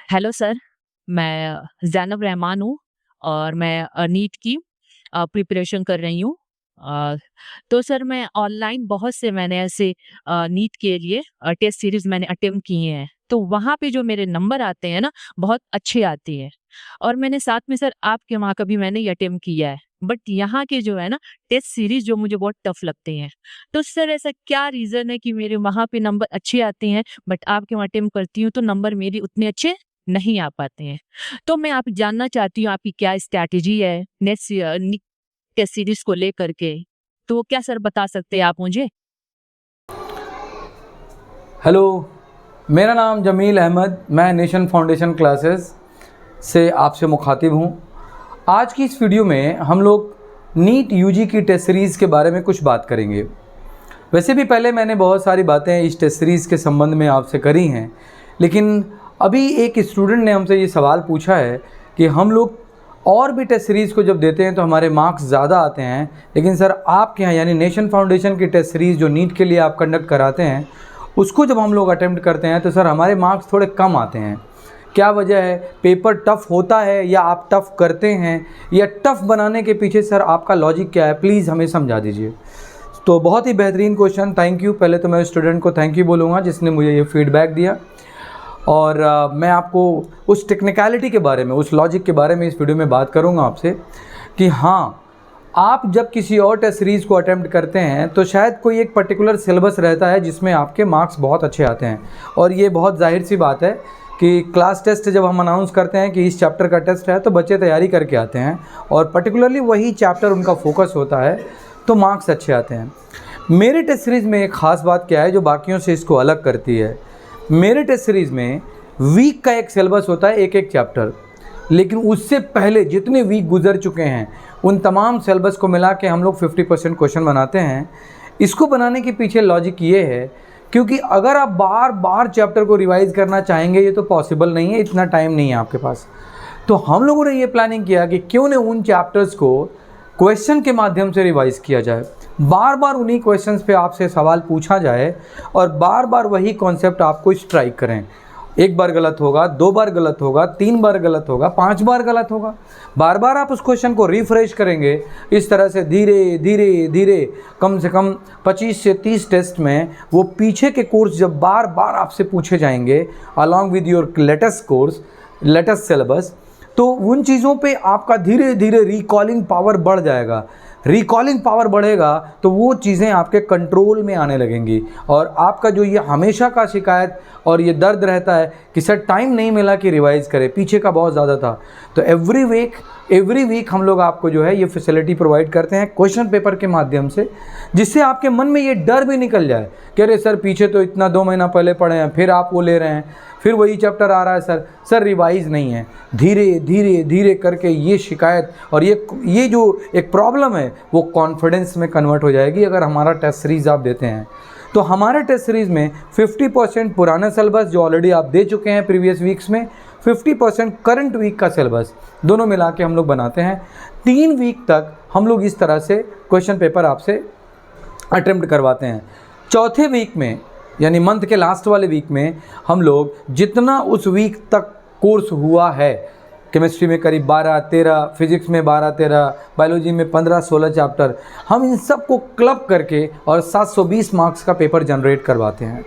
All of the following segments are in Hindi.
हेलो सर, मैं ज़ैनब रहमान हूँ और मैं नीट की प्रिपरेशन कर रही हूँ। अ, तो सर मैं ऑनलाइन बहुत से मैंने ऐसे नीट के लिए टेस्ट सीरीज़ मैंने अटेम्प्ट किए हैं। तो वहाँ पे जो मेरे नंबर आते हैं ना, बहुत अच्छे आते हैं और मैंने साथ में सर आपके वहाँ का भी मैंने ये अटेम्प्ट किया है। बट यहाँ के जो है ना टेस्ट सीरीज़ जो मुझे बहुत टफ़ लगते हैं। तो सर ऐसा क्या रीज़न है कि मेरे वहाँ पे नंबर अच्छे आते हैं बट आपके वहाँ अटेम्प्ट करती हूँ तो नंबर मेरे उतने अच्छे नहीं आ पाते हैं। तो मैं आप जानना चाहती हूँ आपकी क्या स्ट्रैटेजी है नेक्स्ट टेस्ट सीरीज़ को लेकर के? तो क्या सर बता सकते हैं आप मुझे? हेलो, मेरा नाम जमील अहमद, मैं नेशन फाउंडेशन क्लासेस से आपसे मुखातिब हूँ। आज की इस वीडियो में हम लोग नीट यूजी की टेस्ट सीरीज़ के बारे में कुछ बात करेंगे। वैसे भी पहले मैंने बहुत सारी बातें इस टेस्ट सीरीज़ के संबंध में आपसे करी हैं, लेकिन अभी एक स्टूडेंट ने हमसे ये सवाल पूछा है कि हम लोग और भी टेस्ट सीरीज़ को जब देते हैं तो हमारे मार्क्स ज़्यादा आते हैं, लेकिन सर आपके यहाँ यानी नेशन फाउंडेशन की टेस्ट सीरीज़ जो नीट के लिए आप कंडक्ट कराते हैं उसको जब हम लोग अटेम्प्ट करते हैं तो सर हमारे मार्क्स थोड़े कम आते हैं। क्या वजह है? पेपर टफ़ होता है या आप टफ़ करते हैं, या टफ़ बनाने के पीछे सर आपका लॉजिक क्या है? प्लीज़ हमें समझा दीजिए। तो बहुत ही बेहतरीन क्वेश्चन, थैंक यू। पहले तो मैं स्टूडेंट को थैंक यू बोलूँगा जिसने मुझे ये फीडबैक दिया, और मैं आपको उस टेक्निकलिटी के बारे में, उस लॉजिक के बारे में इस वीडियो में बात करूँगा आपसे कि हाँ, आप जब किसी और टेस्ट सीरीज़ को अटेम्प्ट करते हैं तो शायद कोई एक पर्टिकुलर सिलेबस रहता है जिसमें आपके मार्क्स बहुत अच्छे आते हैं, और ये बहुत जाहिर सी बात है कि क्लास टेस्ट जब हम अनाउंस करते हैं कि इस चैप्टर का टेस्ट है तो बच्चे तैयारी करके आते हैं और पर्टिकुलरली वही चैप्टर उनका फोकस होता है तो मार्क्स अच्छे आते हैं। मेरे टेस्ट सीरीज़ में एक ख़ास बात क्या है जो बाकियों से इसको अलग करती है? मेरे टेस्ट सीरीज़ में वीक का एक सिलेबस होता है, एक एक चैप्टर, लेकिन उससे पहले जितने वीक गुजर चुके हैं उन तमाम सिलेबस को मिला के हम लोग 50% क्वेश्चन बनाते हैं। इसको बनाने के पीछे लॉजिक ये है क्योंकि अगर आप बार बार चैप्टर को रिवाइज़ करना चाहेंगे ये तो पॉसिबल नहीं है, इतना टाइम नहीं है आपके पास। तो हम लोगों ने ये प्लानिंग किया कि क्यों न उन चैप्टर्स को क्वेश्चन के माध्यम से रिवाइज़ किया जाए, बार बार उन्हीं क्वेश्चंस पे आपसे सवाल पूछा जाए और बार बार वही कॉन्सेप्ट आपको स्ट्राइक करें। एक बार गलत होगा, दो बार गलत होगा, तीन बार गलत होगा, 5 बार गलत होगा, बार बार आप उस क्वेश्चन को रिफ्रेश करेंगे। इस तरह से धीरे धीरे धीरे कम से कम 25 से 30 टेस्ट में वो पीछे के कोर्स जब बार बार आपसे पूछे जाएंगे along with your latest course, latest syllabus, तो उन चीज़ों पे आपका धीरे धीरे रिकॉलिंग पावर बढ़ जाएगा। रिकॉलिंग पावर बढ़ेगा तो वो चीज़ें आपके कंट्रोल में आने लगेंगी, और आपका जो ये हमेशा का शिकायत और ये दर्द रहता है कि सर टाइम नहीं मिला कि रिवाइज़ करें, पीछे का बहुत ज़्यादा था, तो एवरी वीक हम लोग आपको जो है ये फैसिलिटी प्रोवाइड करते हैं क्वेश्चन पेपर के माध्यम से, जिससे आपके मन में ये डर भी निकल जाए कि अरे सर पीछे तो इतना 2 महीना पहले पढ़े हैं, फिर आप वो ले रहे हैं, फिर वही चैप्टर आ रहा है सर रिवाइज़ नहीं है। धीरे धीरे धीरे करके ये शिकायत और ये जो एक प्रॉब्लम है वो कॉन्फिडेंस में कन्वर्ट हो जाएगी अगर हमारा टेस्ट सीरीज़ आप देते हैं। तो हमारे टेस्ट सीरीज़ में 50% पुराना सिलेबस जो ऑलरेडी आप दे चुके हैं प्रीवियस वीक्स में, 50% करंट वीक का सिलेबस, दोनों मिला के हम लोग बनाते हैं। 3 वीक तक हम लोग इस तरह से क्वेश्चन पेपर आपसे अटेम्प्ट करवाते हैं। चौथे वीक में यानी मंथ के लास्ट वाले वीक में हम लोग जितना उस वीक तक कोर्स हुआ है, केमिस्ट्री में करीब 12-13, फिजिक्स में 12-13, बायोलॉजी में 15-16 चैप्टर, हम इन सब को क्लब करके और 720 मार्क्स का पेपर जनरेट करवाते हैं।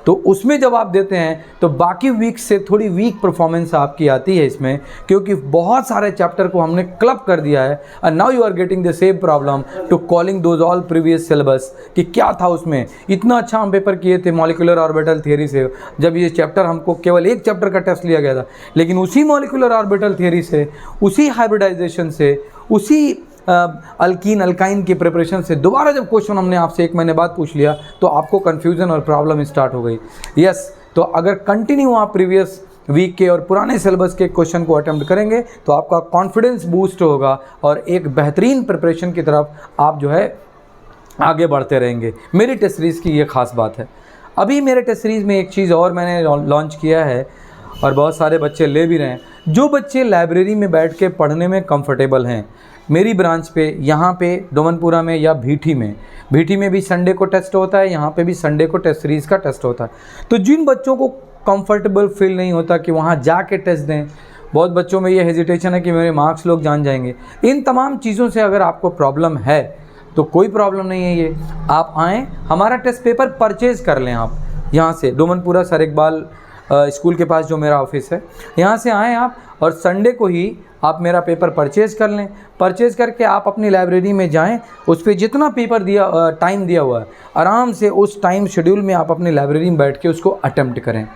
तो उसमें जब आप देते हैं तो बाकी वीक से थोड़ी वीक परफॉर्मेंस आपकी आती है इसमें, क्योंकि बहुत सारे चैप्टर को हमने क्लब कर दिया है। And now you are getting the same problem to calling those all previous syllabus कि क्या था उसमें। इतना अच्छा हम पेपर किए थे मॉलिक्यूलर ऑर्बिटल थियरी से, जब ये चैप्टर हमको केवल एक चैप्टर का टेस्ट लिया गया था, लेकिन उसी मॉलिक्यूलर ऑर्बिटल थियरी से, उसी हाइब्रिडाइजेशन से, उसी अल्कीन अल्काइन की प्रिपरेशन से दोबारा जब क्वेश्चन हमने आपसे 1 महीने बाद पूछ लिया तो आपको कन्फ्यूज़न और प्रॉब्लम स्टार्ट हो गई। यस, तो अगर कंटिन्यू आप प्रीवियस वीक के और पुराने सिलेबस के क्वेश्चन को अटेम्प्ट करेंगे तो आपका कॉन्फिडेंस बूस्ट होगा और एक बेहतरीन प्रिपरेशन की तरफ आप जो है आगे बढ़ते रहेंगे। मेरी टेस्ट सीरीज़ की ये ख़ास बात है। अभी मेरे टेस्ट सीरीज़ में एक चीज़ और मैंने लॉन्च किया है और बहुत सारे बच्चे ले भी रहे हैं। जो बच्चे लाइब्रेरी में बैठ के पढ़ने में कंफर्टेबल हैं, मेरी ब्रांच पे, यहाँ पे डोमनपुरा में या भीठी में भी संडे को टेस्ट होता है, यहाँ पे भी संडे को टेस्ट सीरीज़ का टेस्ट होता है। तो जिन बच्चों को कंफर्टेबल फील नहीं होता कि वहाँ जाके टेस्ट दें। बहुत बच्चों में ये हेजिटेशन है कि मेरे मार्क्स लोग जान जाएंगे। इन तमाम चीज़ों से अगर आपको प्रॉब्लम है तो कोई प्रॉब्लम नहीं है, ये आप आएँ, हमारा टेस्ट पेपर परचेज़ कर लें आप यहाँ से, डोमनपुरा सर इकबाल स्कूल के पास जो मेरा ऑफिस है, यहाँ से आएँ आप और संडे को ही आप मेरा पेपर परचेज़ कर लें। परचेज़ करके आप अपनी लाइब्रेरी में जाएं, उस पर जितना पेपर टाइम दिया हुआ है, आराम से उस टाइम शेड्यूल में आप अपनी लाइब्रेरी में बैठ के उसको अटेम्प्ट करें।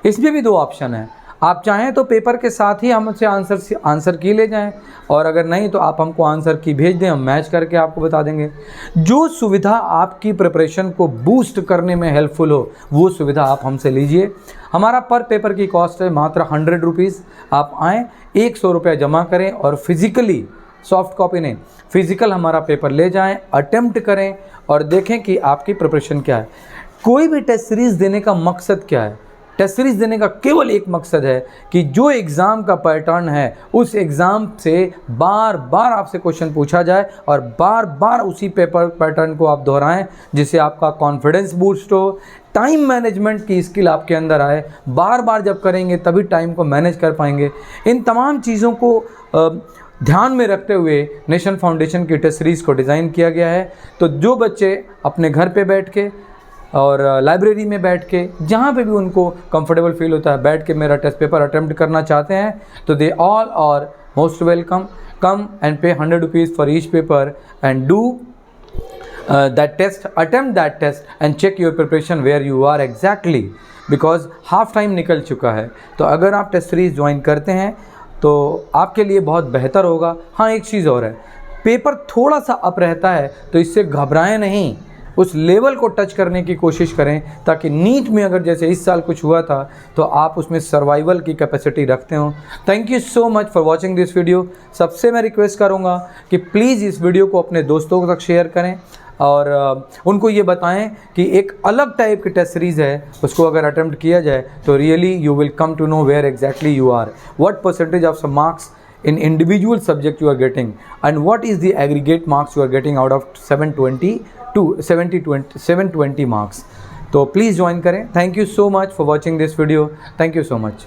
इसमें भी 2 ऑप्शन है, आप चाहें तो पेपर के साथ ही हमसे आंसर की ले जाएं, और अगर नहीं तो आप हमको आंसर की भेज दें, हम मैच करके आपको बता देंगे। जो सुविधा आपकी प्रिपरेशन को बूस्ट करने में हेल्पफुल हो वो सुविधा आप हमसे लीजिए। हमारा पर पेपर की कॉस्ट है मात्र 100 रुपीज़। आप आएँ, 100 रुपया जमा करें और फिज़िकली, सॉफ्ट कॉपी नहीं, फिज़िकल हमारा पेपर ले जाएं, अटेम्प्ट करें और देखें कि आपकी प्रिपरेशन क्या है। कोई भी टेस्ट सीरीज़ देने का मकसद क्या है? टेस्ट सीरीज़ देने का केवल एक मकसद है कि जो एग्ज़ाम का पैटर्न है उस एग्ज़ाम से बार बार आपसे क्वेश्चन पूछा जाए और बार बार उसी पेपर पैटर्न को आप दोहराएं, जिससे आपका कॉन्फिडेंस बूस्ट हो, टाइम मैनेजमेंट की स्किल आपके अंदर आए। बार बार जब करेंगे तभी टाइम को मैनेज कर पाएंगे। इन तमाम चीज़ों को ध्यान में रखते हुए नेशन फाउंडेशन की टेस्ट सीरीज़ को डिज़ाइन किया गया है। तो जो बच्चे अपने घर पे बैठ के और लाइब्रेरी में बैठ के, जहाँ पे भी उनको कंफर्टेबल फील होता है, बैठ के मेरा टेस्ट पेपर अटेम्प्ट करना चाहते हैं, तो they all are most welcome. Come and pay 100 rupees for each paper and do that test, attempt that test and check your preparation where you are exactly, because half time निकल चुका है। तो अगर आप टेस्ट सीरीज़ ज्वाइन करते हैं तो आपके लिए बहुत बेहतर होगा। हाँ, एक चीज़ और है, पेपर थोड़ा सा अप रहता है तो इससे घबराएं नहीं, उस लेवल को टच करने की कोशिश करें, ताकि नीट में अगर जैसे इस साल कुछ हुआ था तो आप उसमें सर्वाइवल की कैपेसिटी रखते हो। Thank you so much for watching this video. सबसे मैं रिक्वेस्ट करूँगा कि प्लीज़ इस वीडियो को अपने दोस्तों तक शेयर करें और उनको ये बताएं कि एक अलग टाइप की टेस्ट सीरीज़ है, उसको अगर अटेम्प्ट किया जाए तो really you will come to know where exactly you are, what percentage of some marks in individual subject you are getting and what is the aggregate marks you are getting out of 720 to 720 marks. तो प्लीज़ ज्वाइन करें। Thank you so much for watching this video. Thank you so much.